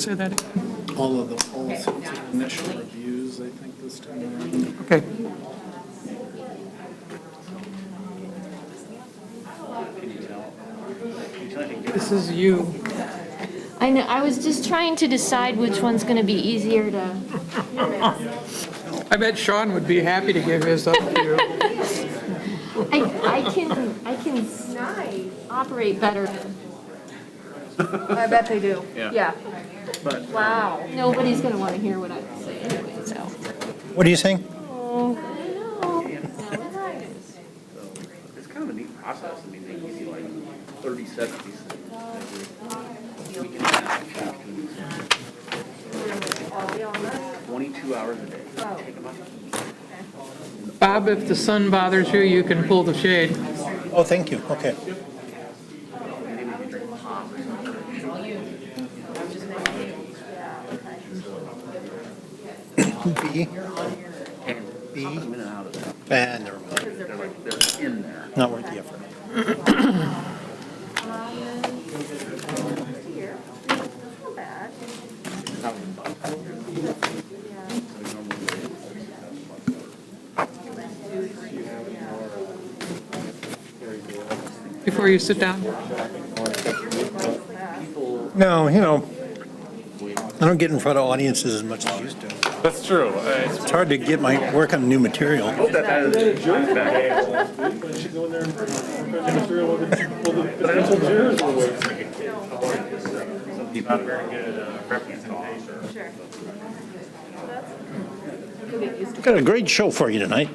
say that again? All of the policies and initial reviews, I think, this time around. Okay. This is you. I know, I was just trying to decide which one's gonna be easier to, I bet Sean would be happy to give his up to you. I can operate better. I bet they do. Yeah. Wow. Nobody's gonna wanna hear what I say anyway, so. What are you saying? It's kind of a neat process. I mean, they give you like 37 of these things. We can have 22 hours a day. Take them out. Bob, if the sun bothers you, you can pull the shade. Oh, thank you, okay. Maybe we can drink pop or something. B, And B, pop them in and out of there. and never mind. They're in there. Not worth the effort. Not bad. Before you sit down. No, you know, I don't get in front of audiences as much as I used to. That's true. It's hard to get my work on new material. Hope that is back. Some people are very good at representation. Got a great show for you tonight.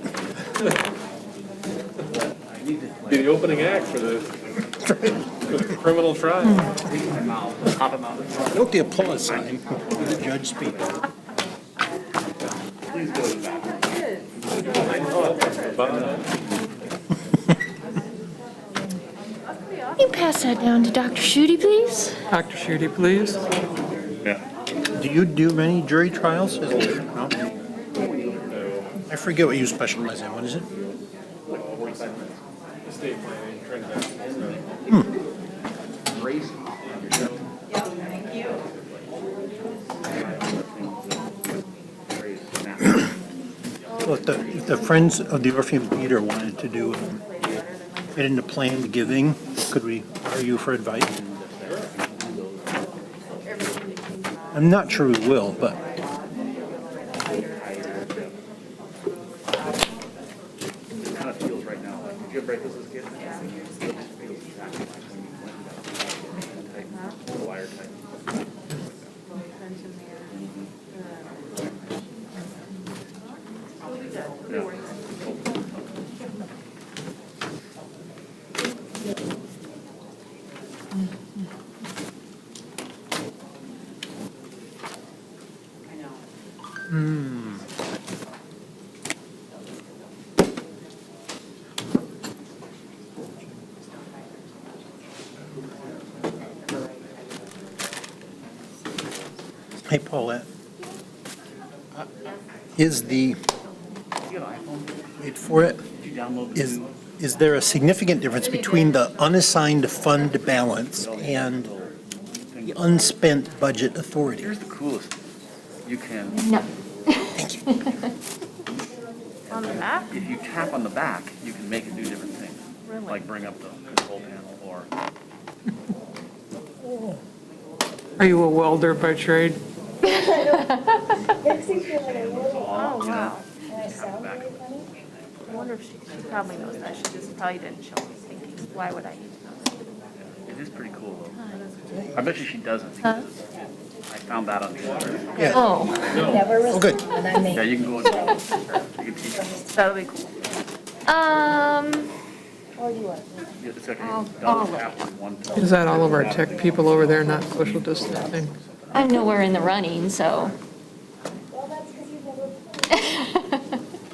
Be the opening act for the criminal trial. Pop them out. Note the applause sign when the judge speaks. Please go to the bathroom. Can you pass that down to Dr. Schutte, please? Dr. Schutte, please. Yeah. Do you do many jury trials as a lawyer? No? I forget what you specialize in. What is it? Estate planning, transactions. Race. Well, if the Friends of the Orpheum Theater wanted to do, get into planned giving, could we argue for advice? I'm not sure we will, but It kind of feels right now like, did you ever break this as a kid? It just feels exactly like when you went to the wire type. hey, Paulette, is the, You got an iPhone? wait for it, Did you download the new? is there a significant difference between the unassigned fund balance and the unspent budget authority? Here's the coolest. You can, No. On the back? if you tap on the back, you can make it do different things. Really? Like bring up the control panel or. Are you a welder by trade? Oh, wow. Tap the back. I wonder if she probably knows that. She just probably didn't show me thinking, why would I need to know that? It is pretty cool though. I bet you she doesn't because I found that on the internet. Yeah, Oh, oh, good. Yeah, you can go and you can teach them. That'll be cool. It's okay. I'll Double look. tap with one thumb. Is that all of our tech people over there not social distancing? I'm nowhere in the running, so.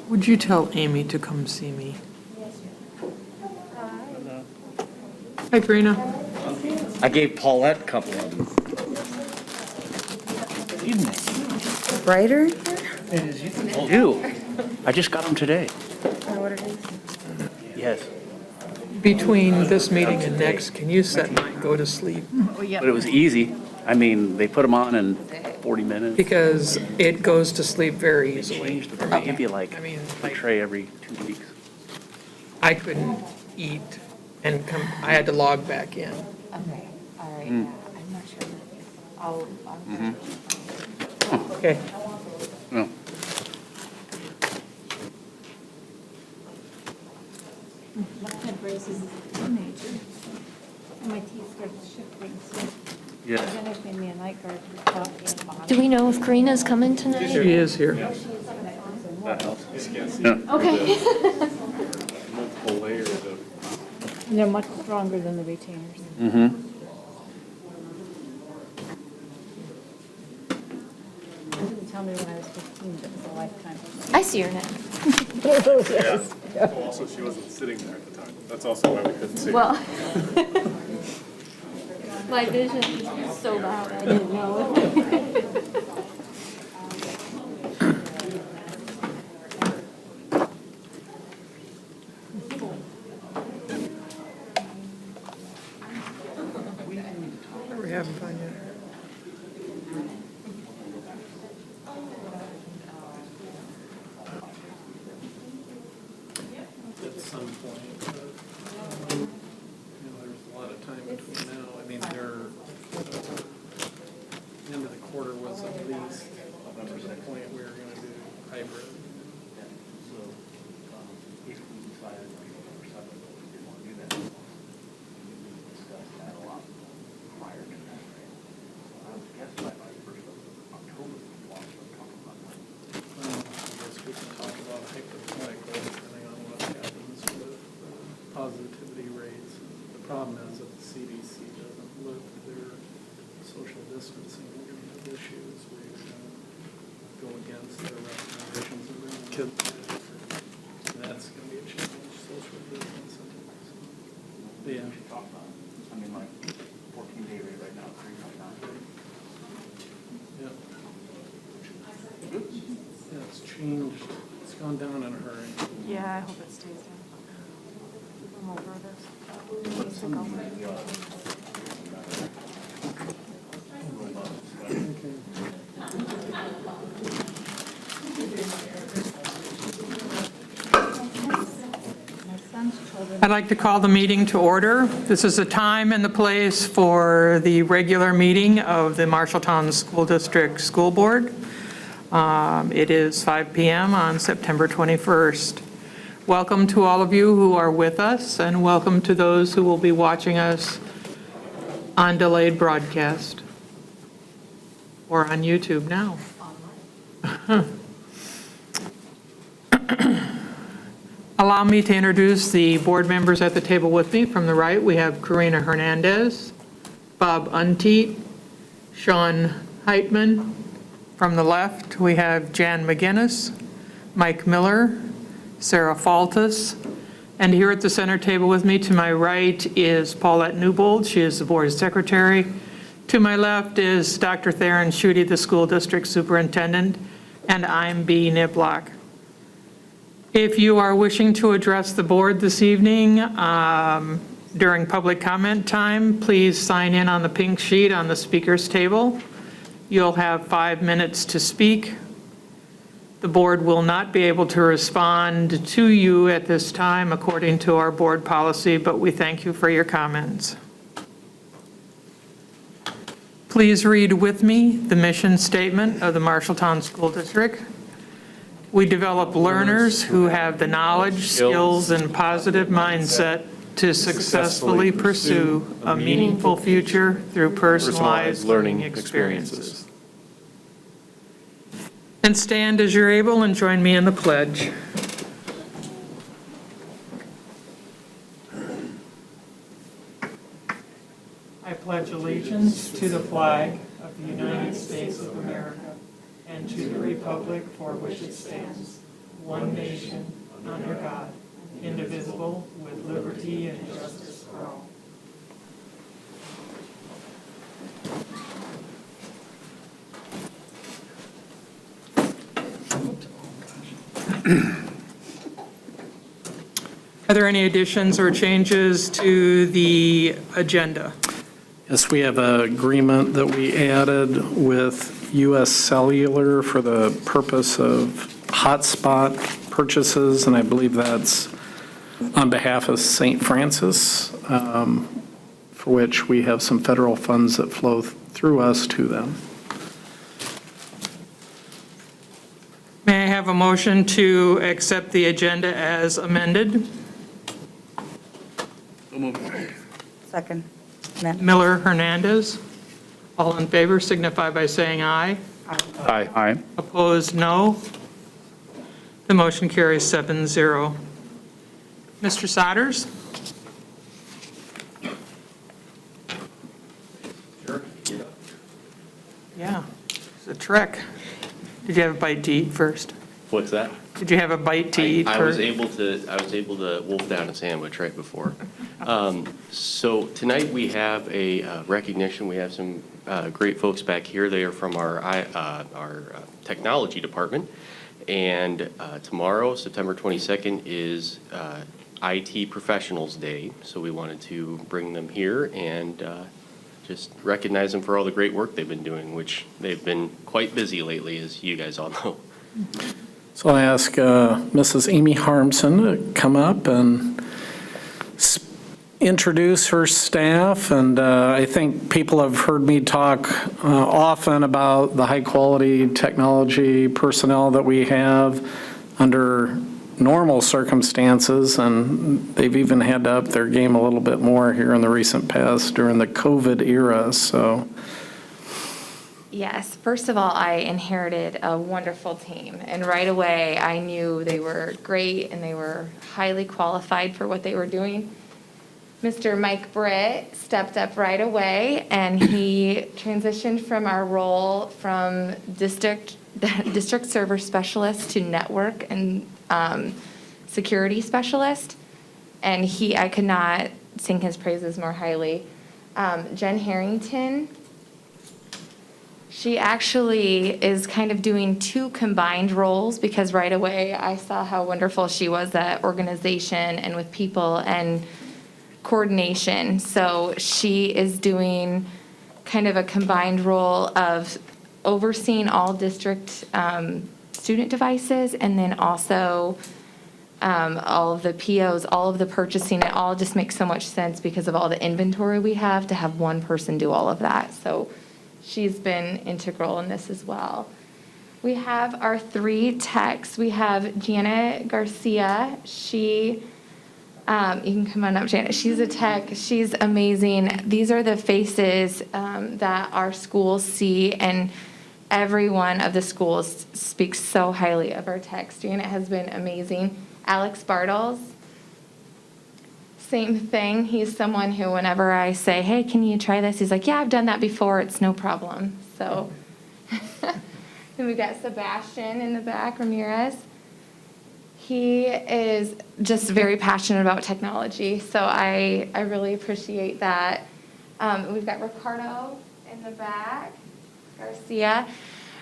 Would you tell Amy to come see me? Hi, Karina. I gave Paulette a couple of them. Brighter? You. I just got them today. What it is? Yes. Between this meeting and next, can you set my go to sleep? Oh, yeah. But it was easy. I mean, they put them on in 40 minutes. Because it goes to sleep very easily. Change the, they give you like I mean, a like- tray every 2 weeks. I couldn't eat and come, I had to log back in. Okay, all right, yeah, I'm not sure. I'll. Okay. No. Left-hand braces is a teenager. And my teeth started shifting, so Yeah. then it made me a night guard for coffee and bottom. Do we know if Karina's coming tonight? She is here. That helps. Okay. Multiple layers of. They're much stronger than the retainers. Mm-hmm. They didn't tell me when I was 15 that it was a lifetime. I see her now. Oh, also, she wasn't sitting there at the time. That's also why we couldn't see. her. Well, my vision is so bad, I didn't know. Are we having fun yet? At some point, but, there's a lot of time between now. I mean, the end of the quarter was at least to the point we were gonna do hybrid. I guess we can talk about hypothetical, depending on what happens with positivity rates. The problem is that the CDC doesn't look at their social distancing. We're going to have issues where you're going to go against their recommendations and bring kids. And that's going to be a challenge, social distancing. So, yeah. I mean, like 14-day rate right now, 3.9. Yeah. Yeah, it's changed. It's gone down in a hurry. Yeah, I hope it stays down. I'm over this. Needs to go. My son's children. I'd like to call the meeting to order. This is the time and the place for the regular meeting of the Marshalltown School District School Board. It is 5 PM on September 21st. Welcome to all of you who are with us, and welcome to those who will be watching us on delayed broadcast or on YouTube now. Allow me to introduce the board members at the table with me. From the right, we have Karina Hernandez, Bob Unteet, Sean Heitman. From the left, we have Jan McGinnis, Mike Miller, Sarah Faltus, and here at the center table with me to my right is Paulette Newbold. She is the board secretary. To my left is Dr. Theron Schutte, the school district superintendent, and I'm Bee Niblock. If you are wishing to address the board this evening during public comment time, please sign in on the pink sheet on the speaker's table. You'll have 5 minutes to speak. The board will not be able to respond to you at this time according to our board policy, but we thank you for your comments. Please read with me the mission statement of the Marshalltown School District. We develop learners who have the knowledge, skills, and positive mindset to successfully pursue a meaningful future through personalized learning experiences. And stand as you're able and join me in the pledge. I pledge allegiance to the flag of the United States of America and to the republic for which it stands, one nation, under God, indivisible, with liberty and justice for all. Are there any additions or changes to the agenda? Yes, we have an agreement that we added with US Cellular for the purpose of hotspot purchases, and I believe that's on behalf of St. Francis, for which we have some federal funds that flow through us to them. May I have a motion to accept the agenda as amended? Second. Miller, Hernandez. All in favor signify by saying aye. Aye. Aye. Opposed, no. The motion carries 7-0. Mr. Sodders? Sure. Yeah, it's a trek. Did you have a bite to eat first? What's that? Did you have a bite to eat I was first? able to wolf down a sandwich right before. So tonight we have a recognition. We have some great folks back here. They are from our technology department. And tomorrow, September 22nd, is IT Professionals Day. So we wanted to bring them here and just recognize them for all the great work they've been doing, which they've been quite busy lately, as you guys all know. So I ask Mrs. Amy Harmson to come up and introduce her staff. And I think people have heard me talk often about the high-quality technology personnel that we have under normal circumstances, and they've even had to up their game a little bit more here in the recent past during the COVID era. So Yes, first of all, I inherited a wonderful team, and right away I knew they were great and they were highly qualified for what they were doing. Mr. Mike Britt stepped up right away, and he transitioned from our role from district server specialist to network and security specialist, and I could not sing his praises more highly. Jen Harrington, she actually is kind of doing two combined roles, because right away I saw how wonderful she was at organization and with people and coordination. So she is doing kind of a combined role of overseeing all district student devices, and then also all of the POs, all of the purchasing. It all just makes so much sense because of all the inventory we have to have one person do all of that. So she's been integral in this as well. We have our three techs. We have Janet Garcia. You can come on up, Janet. She's a tech. She's amazing. These are the faces that our schools see, and every one of the schools speaks so highly of our techs. Janet has been amazing. Alex Bartles, same thing. He's someone who, whenever I say, hey, can you try this? He's like, yeah, I've done that before. It's no problem. So then we've got Sebastian in the back, Ramirez. He is just very passionate about technology, so I really appreciate that. We've got Ricardo in the back, Garcia.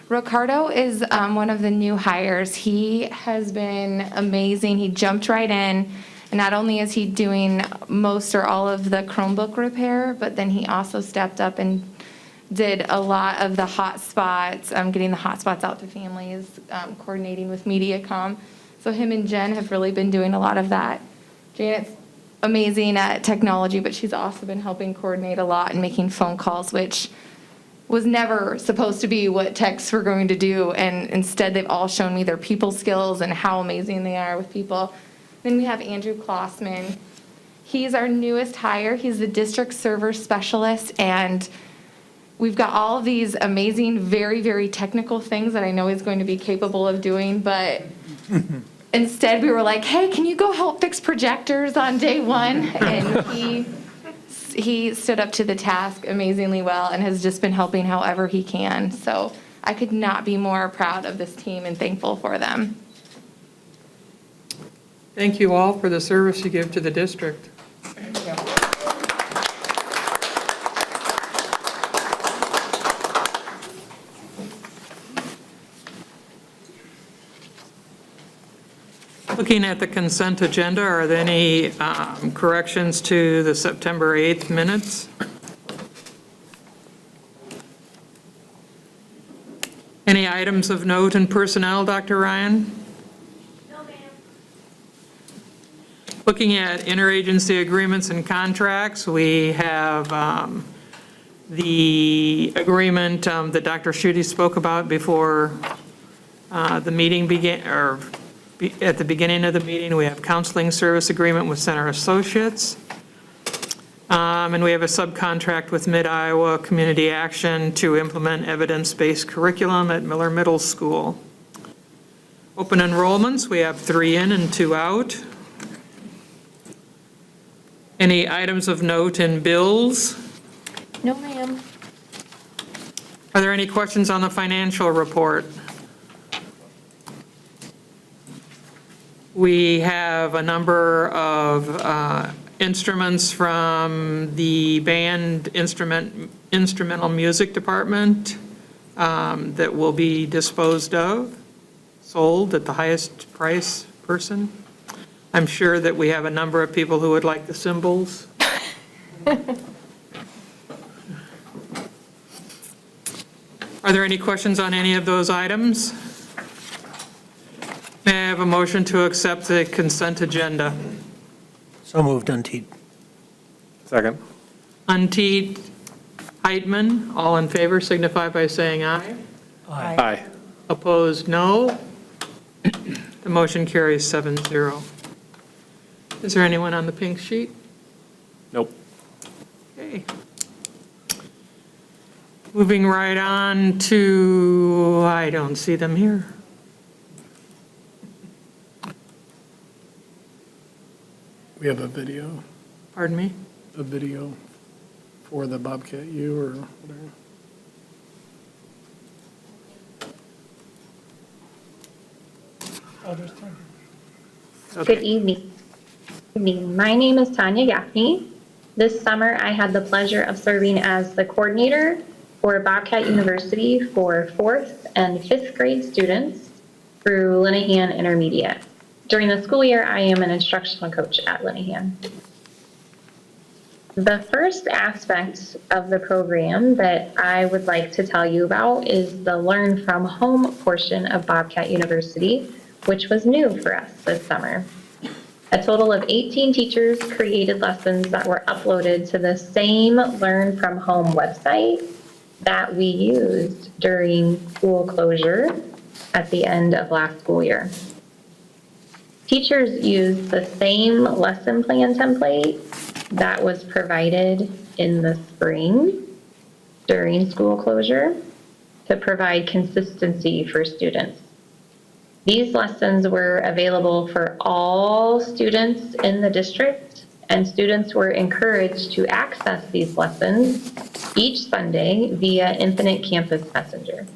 Ricardo is one of the new hires. He has been amazing. He jumped right in, and not only is he doing most or all of the Chromebook repair, but then he also stepped up and did a lot of the hotspots, getting the hotspots out to families, coordinating with MediaCom. So him and Jen have really been doing a lot of that. Janet's amazing at technology, but she's also been helping coordinate a lot and making phone calls, which was never supposed to be what techs were going to do. And instead, they've all shown me their people skills and how amazing they are with people. Then we have Andrew Klossman. He's our newest hire. He's the district server specialist, and we've got all of these amazing, very, very technical things that I know he's going to be capable of doing, but instead we were like, hey, can you go help fix projectors on day one? And he stood up to the task amazingly well and has just been helping however he can. So I could not be more proud of this team and thankful for them. Thank you all for the service you give to the district. Looking at the consent agenda, are there any corrections to the September 8th minutes? Any items of note in personnel, Dr. Ryan? No, ma'am. Looking at interagency agreements and contracts, we have the agreement that Dr. Schutte spoke about before the meeting began, or at the beginning of the meeting. We have counseling service agreement with Center Associates. And we have a subcontract with Mid-Iowa Community Action to implement evidence-based curriculum at Miller Middle School. Open enrollments, we have 3 in and 2 out. Any items of note in bills? No, ma'am. Are there any questions on the financial report? We have a number of instruments from the band instrumental music department that will be disposed of, sold at the highest price person. I'm sure that we have a number of people who would like the cymbals. Are there any questions on any of those items? May I have a motion to accept the consent agenda? So moved, Unteed. Second. Unteed, Heitman, all in favor signify by saying aye. Aye. Opposed, no. The motion carries 7-0. Is there anyone on the pink sheet? Nope. Okay. Moving right on to, I don't see them here. We have a video Pardon me? for the Bobcat U or whatever. Good evening. My name is Tanya Gaffney. This summer, I had the pleasure of serving as the coordinator for Bobcat University for 4th and 5th grade students through Linehan Intermediate. During the school year, I am an instructional coach at Linehan. The first aspect of the program that I would like to tell you about is the Learn from Home portion of Bobcat University, which was new for us this summer. A total of 18 teachers created lessons that were uploaded to the same Learn from Home website that we used during school closure at the end of last school year. Teachers used the same lesson plan template that was provided in the spring during school closure to provide consistency for students. These lessons were available for all students in the district, and students were encouraged to access these lessons each Sunday via Infinite Campus Messenger.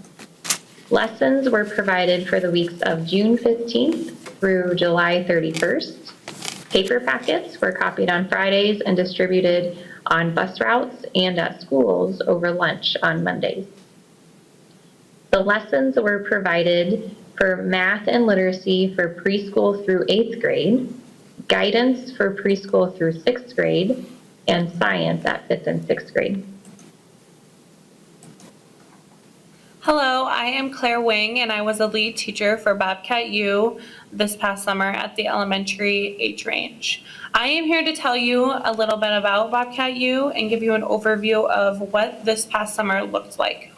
Lessons were provided for the weeks of June 15th through July 31st. Paper packets were copied on Fridays and distributed on bus routes and at schools over lunch on Mondays. The lessons were provided for math and literacy for preschool through 8th grade, guidance for preschool through 6th grade, and science at 5th and 6th grade. Hello, I am Claire Wing, and I was a lead teacher for Bobcat U this past summer at the elementary age range. I am here to tell you a little bit about Bobcat U and give you an overview of what this past summer looked like.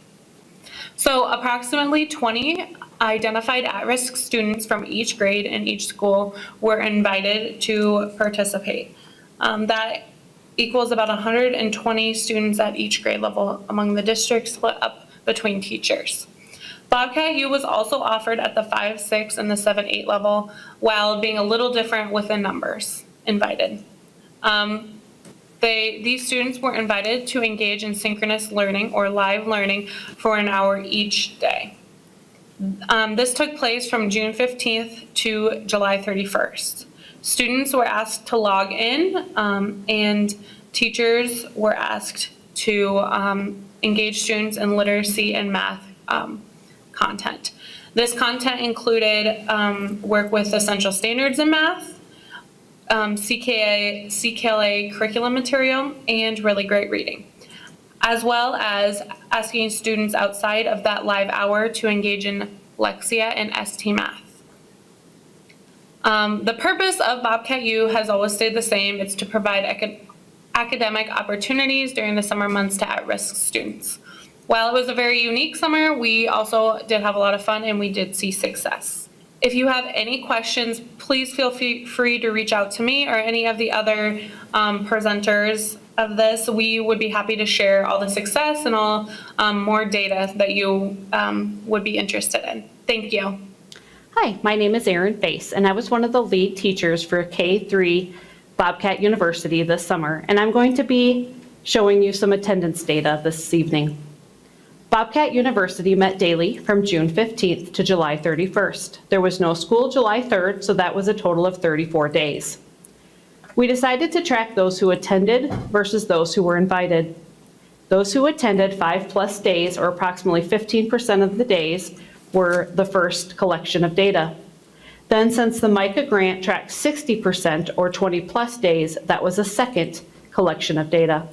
So approximately 20 identified at-risk students from each grade and each school were invited to participate. That equals about 120 students at each grade level among the district, split up between teachers. Bobcat U was also offered at the 5, 6, and the 7, 8 level, while being a little different with the numbers invited. These students were invited to engage in synchronous learning or live learning for an hour each day. This took place from June 15th to July 31st. Students were asked to log in, and teachers were asked to engage students in literacy and math content. This content included work with essential standards in math, CKLA curriculum material, and really great reading. as well as asking students outside of that live hour to engage in Lexia and ST Math. The purpose of Bobcat U has always stayed the same. It's to provide academic opportunities during the summer months to at-risk students. While it was a very unique summer, we also did have a lot of fun and we did see success. If you have any questions, please feel free to reach out to me or any of the other presenters of this. We would be happy to share all the success and all more data that you would be interested in. Thank you. Hi, my name is Erin Face, and I was one of the lead teachers for K-3 Bobcat University this summer, and I'm going to be showing you some attendance data this evening. Bobcat University met daily from June 15th to July 31st. There was no school July 3rd, so that was a total of 34 days. We decided to track those who attended versus those who were invited. Those who attended 5+ days, or approximately 15% of the days, were the first collection of data. Then, since the MICA grant tracked 60% or 20+ days, that was a second collection of data.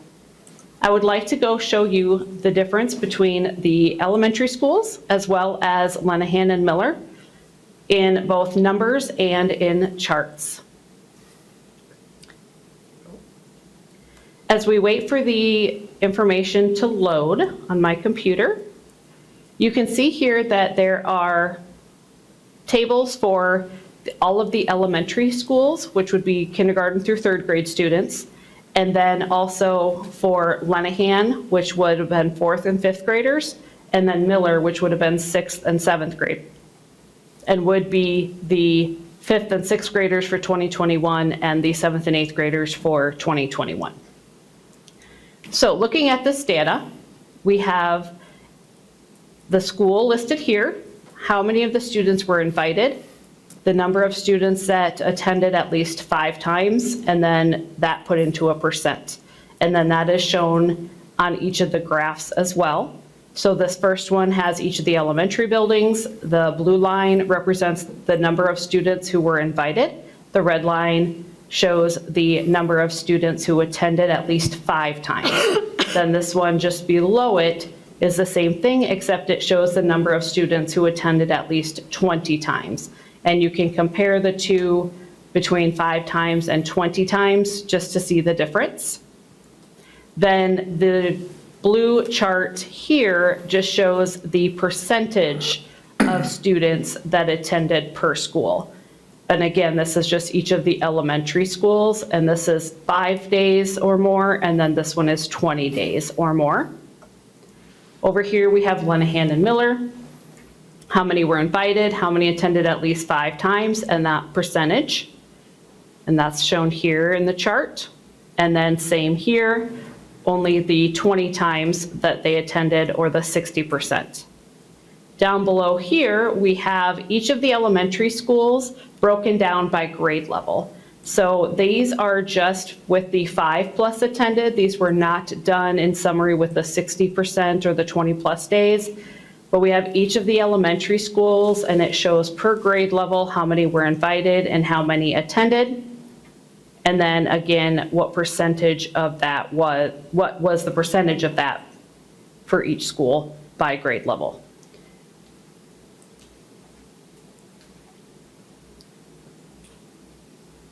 I would like to go show you the difference between the elementary schools as well as Lenahan and Miller in both numbers and in charts. As we wait for the information to load on my computer, you can see here that there are tables for all of the elementary schools, which would be kindergarten through 3rd grade students, and then also for Lenahan, which would have been 4th and 5th graders, and then Miller, which would have been 6th and 7th grade, and would be the 5th and 6th graders for 2021 and the 7th and 8th graders for 2021. So looking at this data, we have the school listed here, how many of the students were invited, the number of students that attended at least 5 times, and then that put into a percent. And then that is shown on each of the graphs as well. So this first one has each of the elementary buildings. The blue line represents the number of students who were invited. The red line shows the number of students who attended at least 5 times. Then this one just below it is the same thing, except it shows the number of students who attended at least 20 times. And you can compare the two between 5 times and 20 times just to see the difference. Then the blue chart here just shows the percentage of students that attended per school. And again, this is just each of the elementary schools, and this is 5 days or more, and then this one is 20 days or more. Over here we have Lenahan and Miller. How many were invited, how many attended at least 5 times, and that percentage. And that's shown here in the chart. And then same here, only the 20 times that they attended, or the 60%. Down below here, we have each of the elementary schools broken down by grade level. So these are just with the 5+ attended. These were not done in summary with the 60% or the 20+ days. But we have each of the elementary schools, and it shows per grade level how many were invited and how many attended. And then again, what percentage of that was, what was the percentage of that for each school by grade level.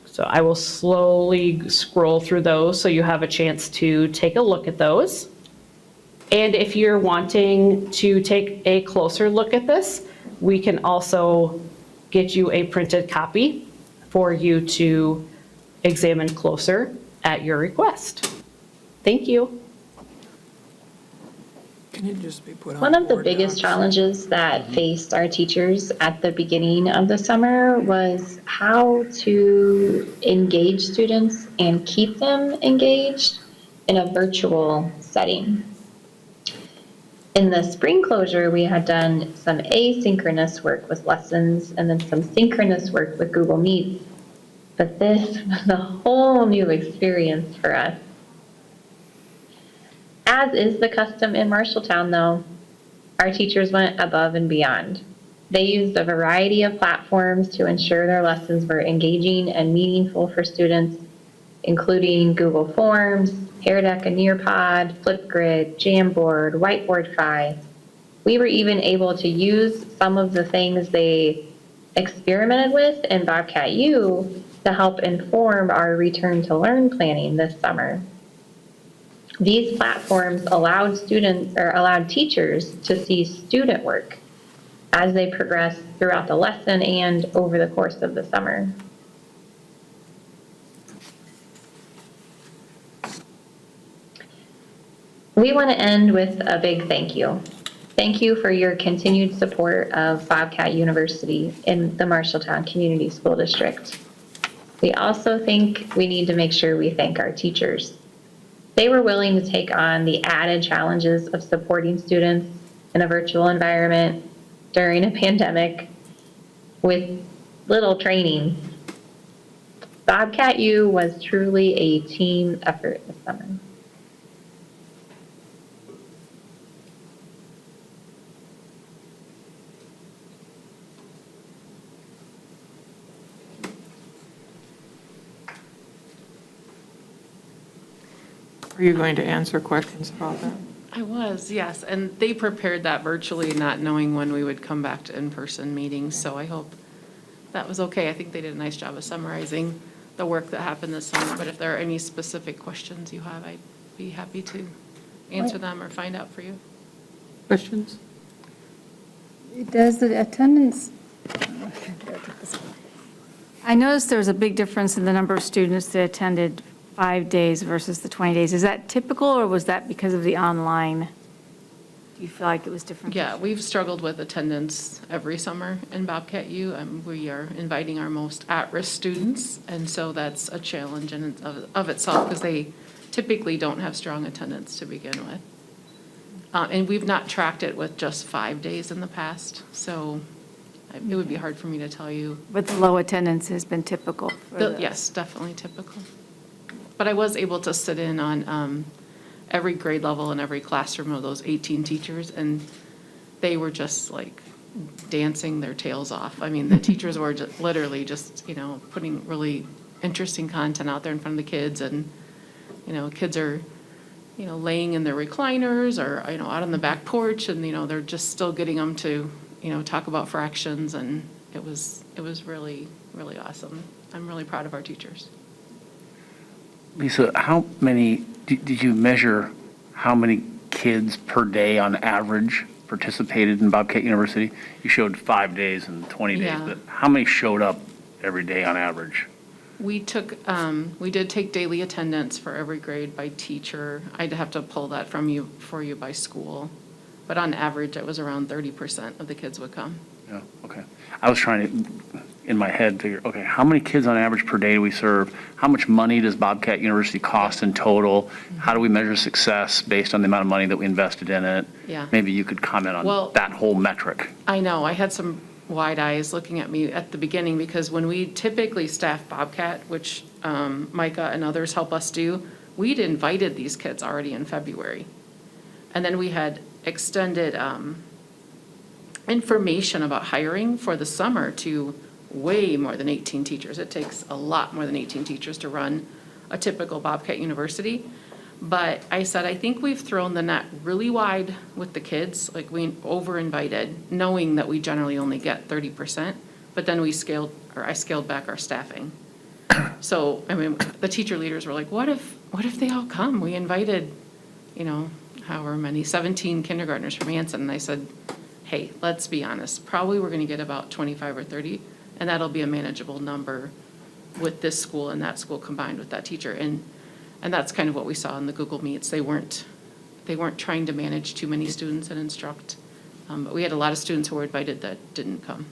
So I will slowly scroll through those so you have a chance to take a look at those. And if you're wanting to take a closer look at this, we can also get you a printed copy for you to examine closer at your request. Thank you. Can it just be put on? One of the board biggest docs? challenges that faced our teachers at the beginning of the summer was how to engage students and keep them engaged in a virtual setting. In the spring closure, we had done some asynchronous work with lessons and then some synchronous work with Google Meet. But this was a whole new experience for us. As is the custom in Marshalltown, though, our teachers went above and beyond. They used a variety of platforms to ensure their lessons were engaging and meaningful for students. including Google Forms, Pear Deck and Nearpod, Flipgrid, Jamboard, Whiteboardify. We were even able to use some of the things they experimented with in Bobcat U to help inform our return to learn planning this summer. These platforms allowed teachers to see student work as they progress throughout the lesson and over the course of the summer. We want to end with a big thank you. Thank you for your continued support of Bobcat University in the Marshalltown Community School District. We also think we need to make sure we thank our teachers. They were willing to take on the added challenges of supporting students in a virtual environment during a pandemic with little training. Bobcat U was truly a team effort this summer. Are you going to answer questions about that? I was, yes, and they prepared that virtually, not knowing when we would come back to in-person meetings, so I hope that was okay. I think they did a nice job of summarizing the work that happened this summer, but if there are any specific questions you have, I'd be happy to answer them or find out for you. Questions? Does the attendance, I noticed there was a big difference in the number of students that attended 5 days versus the 20 days. Is that typical, or was that because of the online? Do you feel like it was different? Yeah, we've struggled with attendance every summer in Bobcat U. We are inviting our most at-risk students, and so that's a challenge in of itself because they typically don't have strong attendance to begin with. And we've not tracked it with just 5 days in the past, so it would be hard for me to tell you. But the low attendance has been typical for this. Yes, definitely typical. But I was able to sit in on every grade level and every classroom of those 18 teachers, and they were just like dancing their tails off. I mean, the teachers were just literally just, putting really interesting content out there in front of the kids, and, kids are, laying in their recliners or, out on the back porch, and, they're just still getting them to, talk about fractions, and it was really, really awesome. I'm really proud of our teachers. Lisa, how many, did you measure how many kids per day on average participated in Bobcat University? You showed 5 days and 20 days, Yeah. but how many showed up every day on average? We did take daily attendance for every grade by teacher. I'd have to pull that for you by school. But on average, it was around 30% of the kids would come. Yeah, okay. I was trying to, in my head, figure, okay, how many kids on average per day do we serve? How much money does Bobcat University cost in total? How do we measure success based on the amount of money that we invested in it? Yeah. Maybe you could comment on that whole metric. I know, I had some wide eyes looking at me at the beginning, because when we typically staff Bobcat, which Micah and others help us do, we'd invited these kids already in February. And then we had extended information about hiring for the summer to way more than 18 teachers. It takes a lot more than 18 teachers to run a typical Bobcat University. But I said, I think we've thrown the net really wide with the kids. Like, we over-invited, knowing that we generally only get 30%, but then I scaled back our staffing. So, the teacher leaders were like, what if they all come? We invited, however many, 17 kindergartners from Anson. And I said, hey, let's be honest, probably we're gonna get about 25 or 30, and that'll be a manageable number with this school and that school combined with that teacher. And that's kind of what we saw in the Google Meets. They weren't trying to manage too many students and instruct, but we had a lot of students who were invited that didn't come,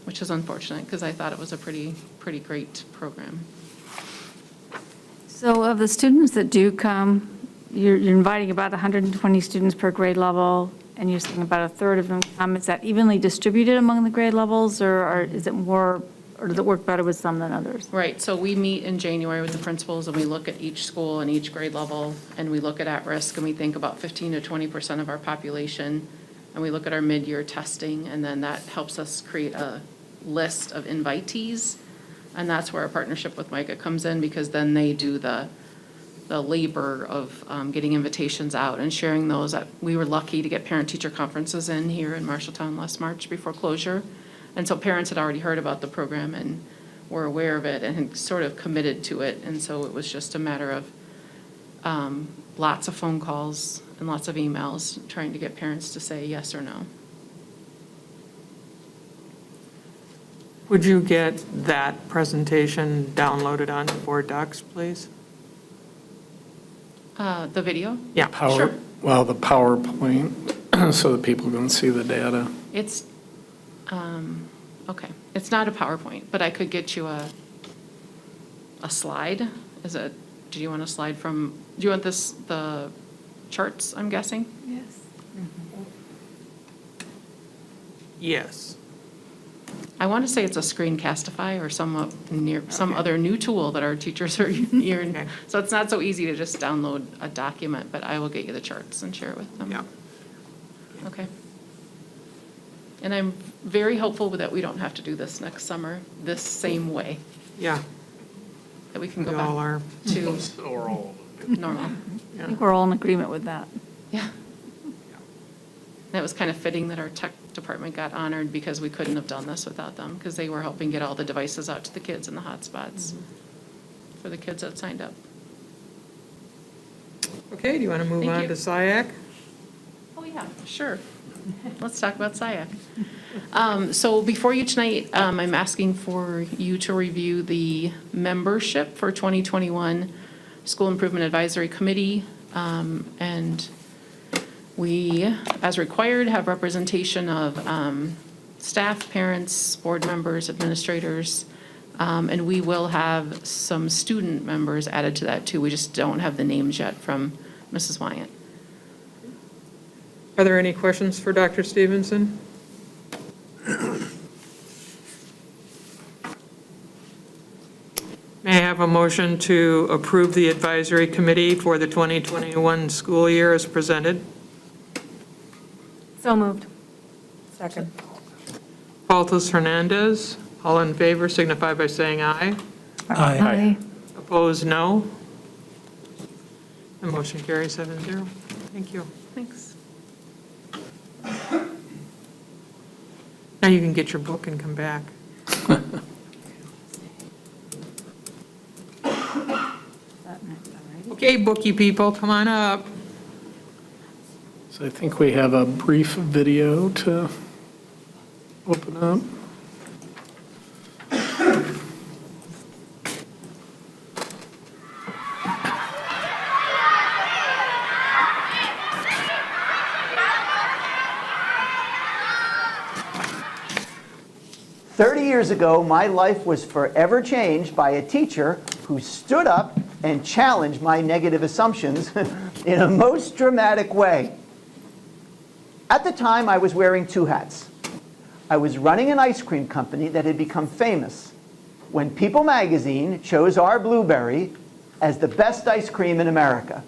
which is unfortunate because I thought it was a pretty great program. So of the students that do come, you're inviting about 120 students per grade level, and you're saying about a third of them come. Is that evenly distributed among the grade levels, or is it more, or does it work better with some than others? Right, so we meet in January with the principals, and we look at each school and each grade level, and we look at risk, and we think about 15 to 20% of our population, and we look at our mid-year testing, and then that helps us create a list of invitees. And that's where our partnership with MICA comes in, because then they do the labor of getting invitations out and sharing those. We were lucky to get parent-teacher conferences in here in Marshalltown last March before closure. And so parents had already heard about the program and were aware of it and had sort of committed to it. And so it was just a matter of lots of phone calls and lots of emails trying to get parents to say yes or no. Would you get that presentation downloaded onto Board Docs, please? The video? Yeah. Sure. Well, the PowerPoint, so that people can see the data. It's, okay, it's not a PowerPoint, but I could get you a slide. Do you want a slide do you want the charts, I'm guessing? Yes. Yes. I want to say it's a Screencastify or some other new tool that our teachers are using. Okay. So it's not so easy to just download a document, but I will get you the charts and share it with them. Yeah. Okay. And I'm very hopeful that we don't have to do this next summer, this same way, Yeah. that we can We go all back are. to Or all normal. I think we're all in agreement with that. Yeah. And it was kind of fitting that our tech department got honored because we couldn't have done this without them, because they were helping get all the devices out to the kids in the hotspots for the kids that signed up. Okay, do you want to move Thank on you. to SiAC? Oh, yeah, sure. Let's talk about SiAC. So before you tonight, I'm asking for you to review the membership for 2021 School Improvement Advisory Committee. And we, as required, have representation of staff, parents, board members, administrators, and we will have some student members added to that too. We just don't have the names yet from Mrs. Wyatt. Are there any questions for Dr. Stevenson? May I have a motion to approve the advisory committee for the 2021 school year as presented? So moved. Second. Faltus Hernandez, all in favor signify by saying aye. Aye. Opposed, no. The motion carries 7-0. Thank you. Thanks. Now you can get your book and come back. Okay, bookie people, come on up. So I think we have a brief video to open up. Years ago, my life was forever changed by a teacher who stood up and challenged my negative assumptions in a most dramatic way. At the time, I was wearing two hats. I was running an ice cream company that had become famous when People magazine chose our Blueberry as the best ice cream in America.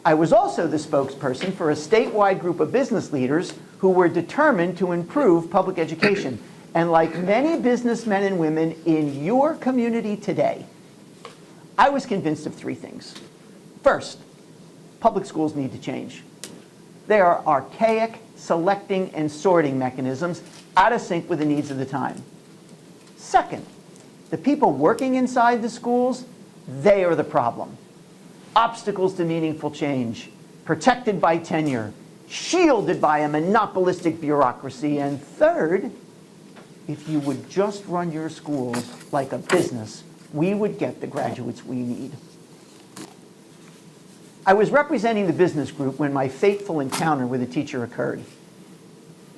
I was also the spokesperson for a statewide group of business leaders who were determined to improve public education. And like many businessmen and women in your community today, I was convinced of three things. First, public schools need to change. They are archaic selecting and sorting mechanisms out of sync with the needs of the time. Second, the people working inside the schools, they are the problem. Obstacles to meaningful change, protected by tenure, shielded by a monopolistic bureaucracy. And third, if you would just run your schools like a business, we would get the graduates we need. I was representing the business group when my fateful encounter with a teacher occurred.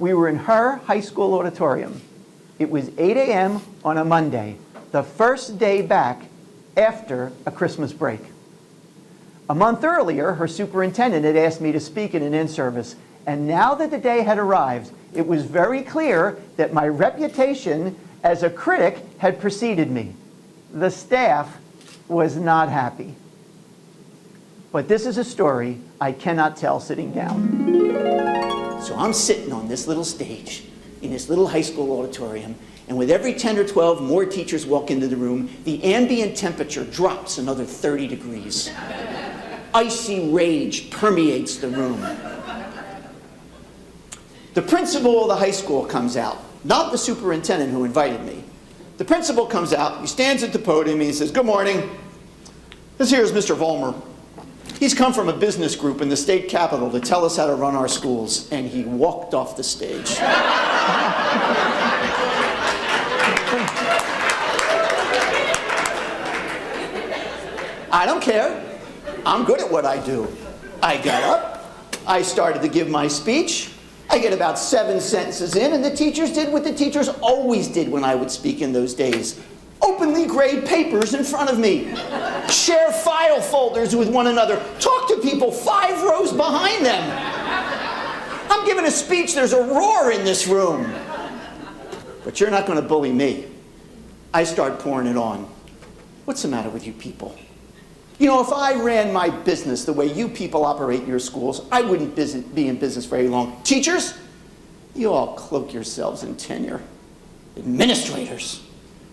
We were in her high school auditorium. It was 8 a.m. on a Monday, the first day back after a Christmas break. A month earlier, her superintendent had asked me to speak in an in-service, and now that the day had arrived, it was very clear that my reputation as a critic had preceded me. The staff was not happy. But this is a story I cannot tell sitting down. So I'm sitting on this little stage in this little high school auditorium, and with every 10 or 12 more teachers walk into the room, the ambient temperature drops another 30 degrees. Icy rage permeates the room. The principal of the high school comes out, not the superintendent who invited me. The principal comes out, he stands at the podium, and he says, "Good morning. This here is Mr. Vollmer. He's come from a business group in the state capitol to tell us how to run our schools," and he walked off the stage. I don't care. I'm good at what I do. I got up, I started to give my speech. I get about 7 sentences in, and the teachers did what the teachers always did when I would speak in those days. Openly grade papers in front of me. Share file folders with one another. Talk to people 5 rows behind them. I'm giving a speech, there's a roar in this room. But you're not going to bully me. I start pouring it on. What's the matter with you people? You know, if I ran my business the way you people operate your schools, I wouldn't be in business very long. Teachers, you all cloak yourselves in tenure. Administrators,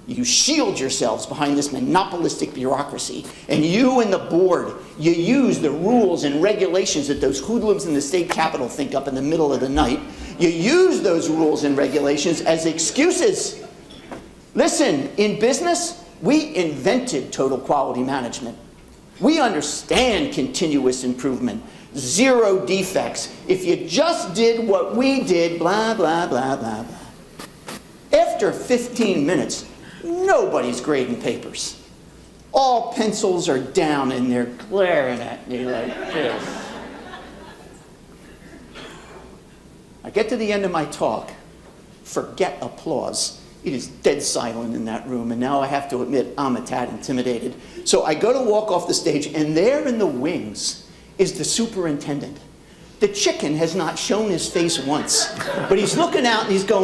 you shield yourselves behind this monopolistic bureaucracy. And you and the board, you use the rules and regulations that those hoodlums in the state capitol think up in the middle of the night. You use those rules and regulations as excuses. Listen, in business, we invented total quality management. We understand continuous improvement, 0 defects. If you just did what we did, blah, blah, blah, blah, blah. After 15 minutes, nobody's grading papers. All pencils are down and they're glaring at me like this. I get to the end of my talk, forget applause. It is dead silent in that room, and now I have to admit I'm a tad intimidated. So I go to walk off the stage, and there in the wings is the superintendent. The chicken has not shown his face once, but he's looking out and he's going,